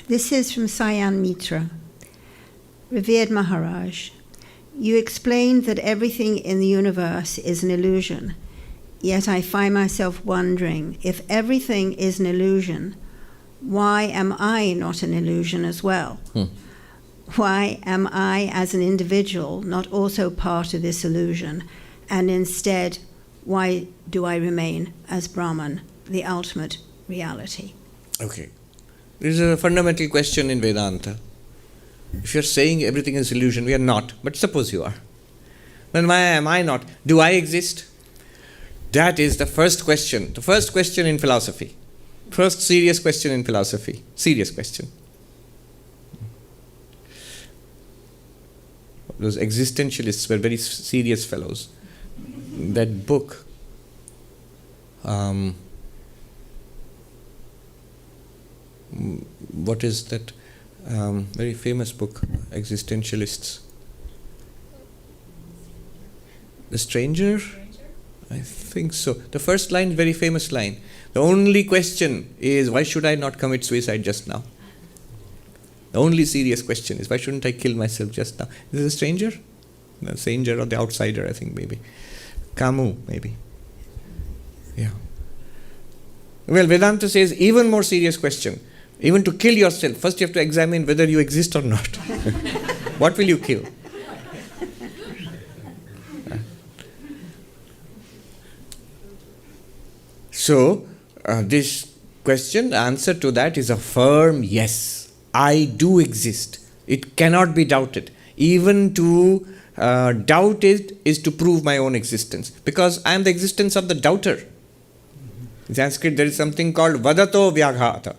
This is from Sayan Mitra. Revered Maharaj, you explained that everything in the universe is an illusion. Yet I find myself wondering, if everything is an illusion, why am I not an illusion as well? Why am I, as an individual, not also part of this illusion? And instead, why do I remain as Brahman, the ultimate reality? Okay. This is a fundamental question in Vedanta. If you're saying everything is illusion, we are not. But suppose you are. Then why am I not? Do I exist? That is the first question. The first question in philosophy. First serious question in philosophy. Serious question. Those existentialists were very serious fellows. That book, what is that very famous book, Existentialists? The Stranger? I think so. The first line, very famous line. The only question is, why should I not commit suicide just now? The only serious question is, why shouldn't I kill myself just now? Is this a stranger? The stranger or the outsider, I think, maybe. Camus, maybe. Yeah. Well, Vedanta says, even more serious question. Even to kill yourself, first you have to examine whether you exist or not. What will you kill? So, this question, the answer to that is a firm yes. I do exist. It cannot be doubted. Even to doubt it is to prove my own existence. Because I am the existence of the doubter. In Sanskrit, there is something called vadato vyaghata.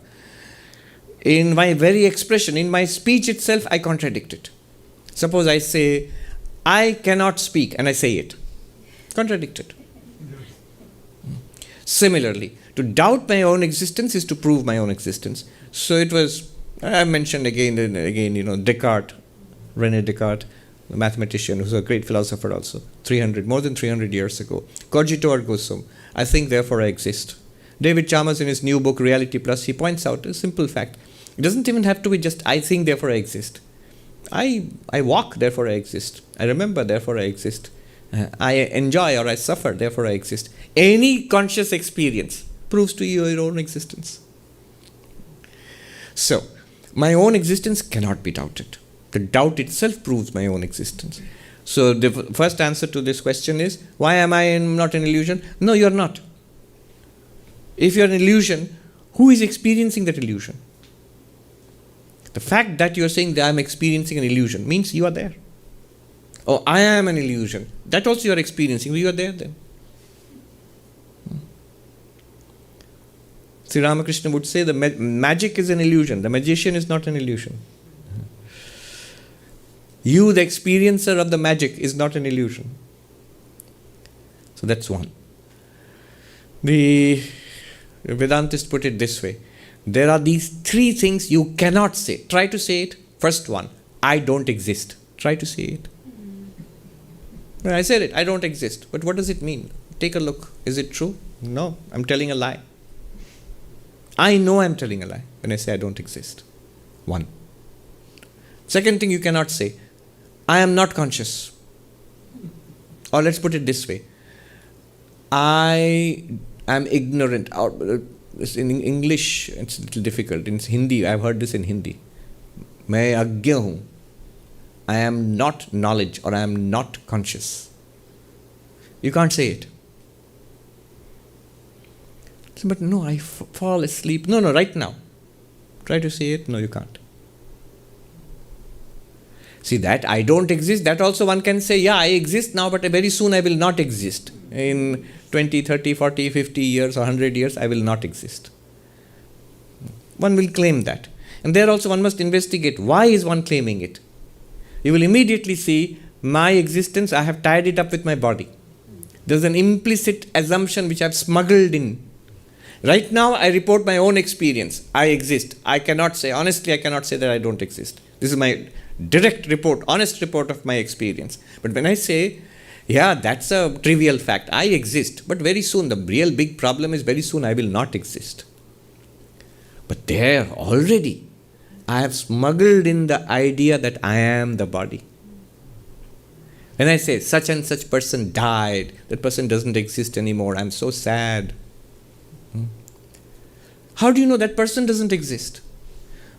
In my very expression, in my speech itself, I contradict it. Suppose I say, I cannot speak, and I say it. Contradicted. Similarly, to doubt my own existence is to prove my own existence. So it was, I mentioned again and again, Descartes, René Descartes, the mathematician who was a great philosopher also, more than 300 years ago. Cogito ergo sum, I think, therefore I exist. David Chalmers, in his new book, Reality Plus, he points out a simple fact. It doesn't even have to be just, I think, therefore I exist. I walk, therefore I exist. I remember, therefore I exist. I enjoy or I suffer, therefore I exist. Any conscious experience proves to you your own existence. So, my own existence cannot be doubted. The doubt itself proves my own existence. So, the first answer to this question is, why am I not an illusion? No, you are not. If you are an illusion, who is experiencing that illusion? The fact that you are saying that I am experiencing an illusion means you are there. Oh, I am an illusion. That also you are experiencing. You are there then. Sri Ramakrishna would say the magic is an illusion. The magician is not an illusion. You, the experiencer of the magic, is not an illusion. So that's one. The Vedantists put it this way. There are these three things you cannot say. Try to say it. First one, I don't exist. Try to say it. Well, I said it, I don't exist. But what does it mean? Take a look. Is it true? No, I'm telling a lie. I know I'm telling a lie when I say I don't exist. One. Second thing you cannot say, I am not conscious. Or let's put it this way. I am ignorant. In English, it's a little difficult. In Hindi, I've heard this in Hindi. Main agya hoon. I am not knowledge or I am not conscious. You can't say it. But no, I fall asleep. No, right now. Try to say it. No, you can't. See that I don't exist, that also one can say, yeah, I exist now, but very soon I will not exist. In 20, 30, 40, 50 years or 100 years, I will not exist. One will claim that. And there also one must investigate, why is one claiming it? You will immediately see, my existence, I have tied it up with my body. There's an implicit assumption which I have smuggled in. Right now, I report my own experience. I exist. Honestly, I cannot say that I don't exist. This is my direct report, honest report of my experience. But when I say, yeah, that's a trivial fact, I exist. But very soon, the real big problem is very soon I will not exist. But there already, I have smuggled in the idea that I am the body. When I say such and such person died, that person doesn't exist anymore, I'm so sad. How do you know that person doesn't exist?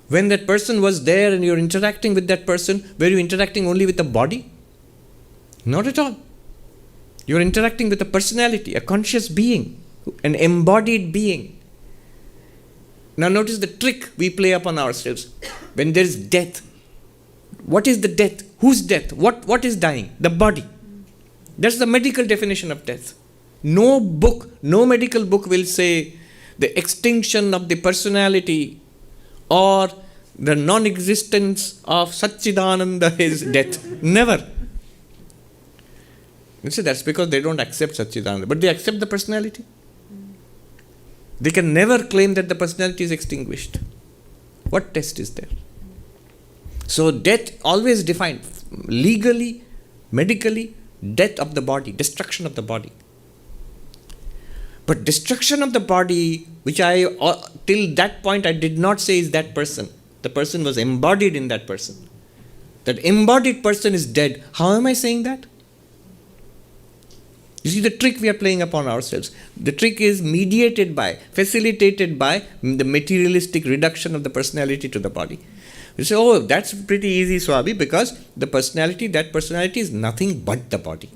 When that person was there and you're interacting with that person, were you interacting only with the body? Not at all. You're interacting with a personality, a conscious being, an embodied being. Now notice the trick we play upon ourselves. When there is death, what is the death? Whose death? What is dying? The body. That's the medical definition of death. No book, no medical book will say the extinction of the personality or the non-existence of Sat-Chit-Ananda is death. Never. You see, that's because they don't accept Sat-Chit-Ananda, but they accept the personality. They can never claim that the personality is extinguished. What test is there? So death always defined legally, medically, death of the body, destruction of the body. But destruction of the body, which I, till that point I did not say is that person. The person was embodied in that person. That embodied person is dead. How am I saying that? You see the trick we are playing upon ourselves. The trick is mediated by, facilitated by the materialistic reduction of the personality to the body. You say, oh, that's pretty easy, Swami, because that personality is nothing but the body.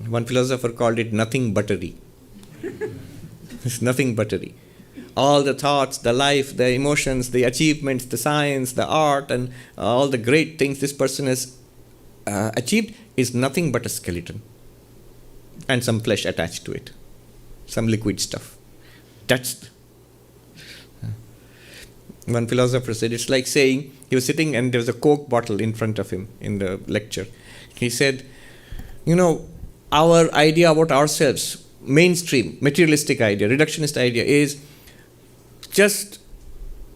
One philosopher called it nothing buttery. It's nothing buttery. All the thoughts, the life, the emotions, the achievements, the science, the art, and all the great things this person has achieved is nothing but a skeleton. And some flesh attached to it. Some liquid stuff. That's... One philosopher said, it's like saying, he was sitting and there was a Coke bottle in front of him in the lecture. He said, our idea about ourselves, mainstream, materialistic idea, reductionist idea is just,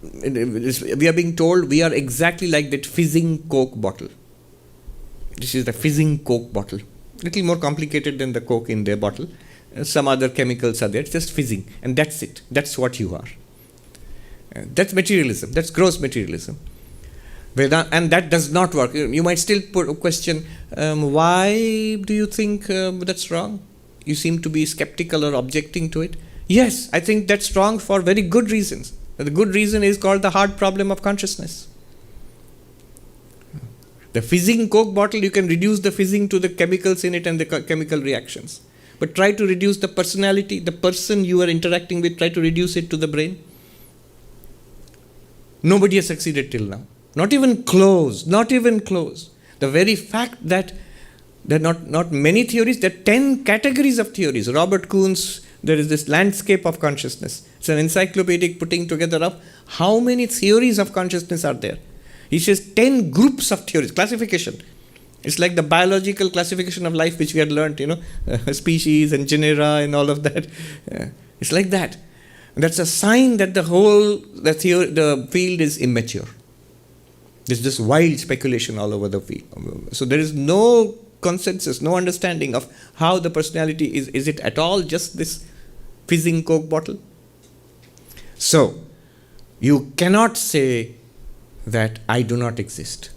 we are being told we are exactly like that fizzing Coke bottle. This is the fizzing Coke bottle. Little more complicated than the Coke in their bottle. Some other chemicals are there, it's just fizzing. And that's it. That's what you are. That's materialism. That's gross materialism. And that does not work. You might still put a question, why do you think that's wrong? You seem to be skeptical or objecting to it. Yes, I think that's wrong for very good reasons. The good reason is called the hard problem of consciousness. The fizzing Coke bottle, you can reduce the fizzing to the chemicals in it and the chemical reactions. But try to reduce the personality, the person you are interacting with, try to reduce it to the brain. Nobody has succeeded till now. Not even close. Not even close. The very fact that there are not many theories, there are 10 categories of theories. Robert Kuhn's, there is this landscape of consciousness. It's an encyclopedic putting together of how many theories of consciousness are there. He says 10 groups of theories, classification. It's like the biological classification of life which we had learnt, species and genera and all of that. It's like that. And that's a sign that the field is immature. There's just wild speculation all over the field. So there is no consensus, no understanding of how the personality is. Is it at all just this fizzing Coke bottle? So, you cannot say that I do not exist.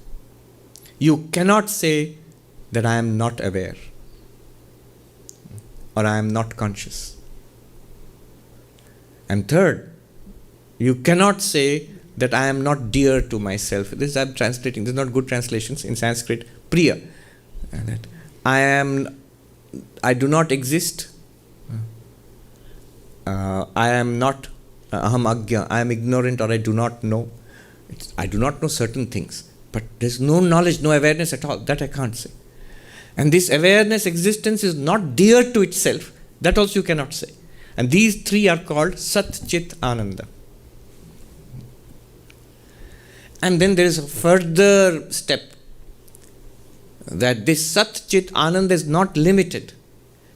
You cannot say that I am not aware or I am not conscious. And third, you cannot say that I am not dear to myself. This I am translating. This is not good translations in Sanskrit. Priya. That I do not exist. I am not aham agya. I am ignorant or I do not know. I do not know certain things. But there's no knowledge, no awareness at all. That I can't say. And this awareness, existence is not dear to itself. That also you cannot say. And these three are called Sat-Chit-Ananda. And then there is a further step, that this Sat-Chit-Ananda is not limited.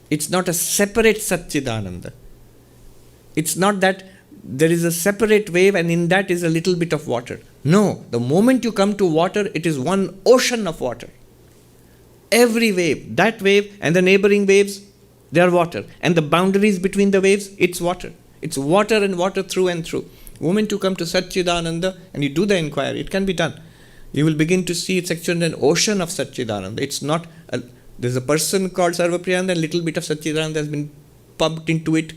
It's not a separate Sat-Chit-Ananda. It's not that there is a separate wave and in that is a little bit of water. No, the moment you come to water, it is one ocean of water. Every wave, that wave and the neighboring waves, they are water. And the boundaries between the waves, it's water. It's water and water through and through. The moment you come to Sat-Chit-Ananda and you do the inquiry, it can be done. You will begin to see it's actually an ocean of Sat-Chit-Ananda. It's not, there's a person called Sarvapriyananda and a little bit of Sat-Chit-Ananda has been pumped into it.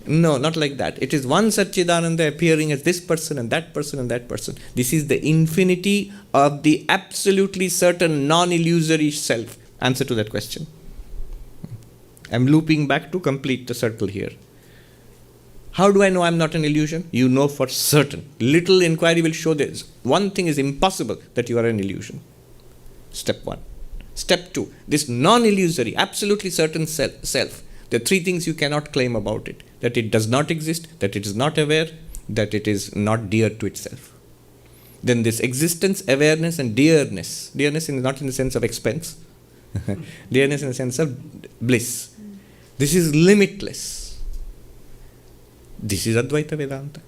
No, not like that. It is one Sat-Chit-Ananda appearing as this person and that person and that person. This is the infinity of the absolutely certain non-illusory self. Answer to that question. I'm looping back to complete the circle here. How do I know I'm not an illusion? You know for certain. Little inquiry will show this. One thing is impossible, that you are an illusion. Step 1. Step 2. This non-illusory, absolutely certain self. There are 3 things you cannot claim about it. That it does not exist, that it is not aware, that it is not dear to itself. Then this existence, awareness and dearness. Dearness is not in the sense of expense. Dearness in the sense of bliss. This is limitless. This is Advaita Vedanta.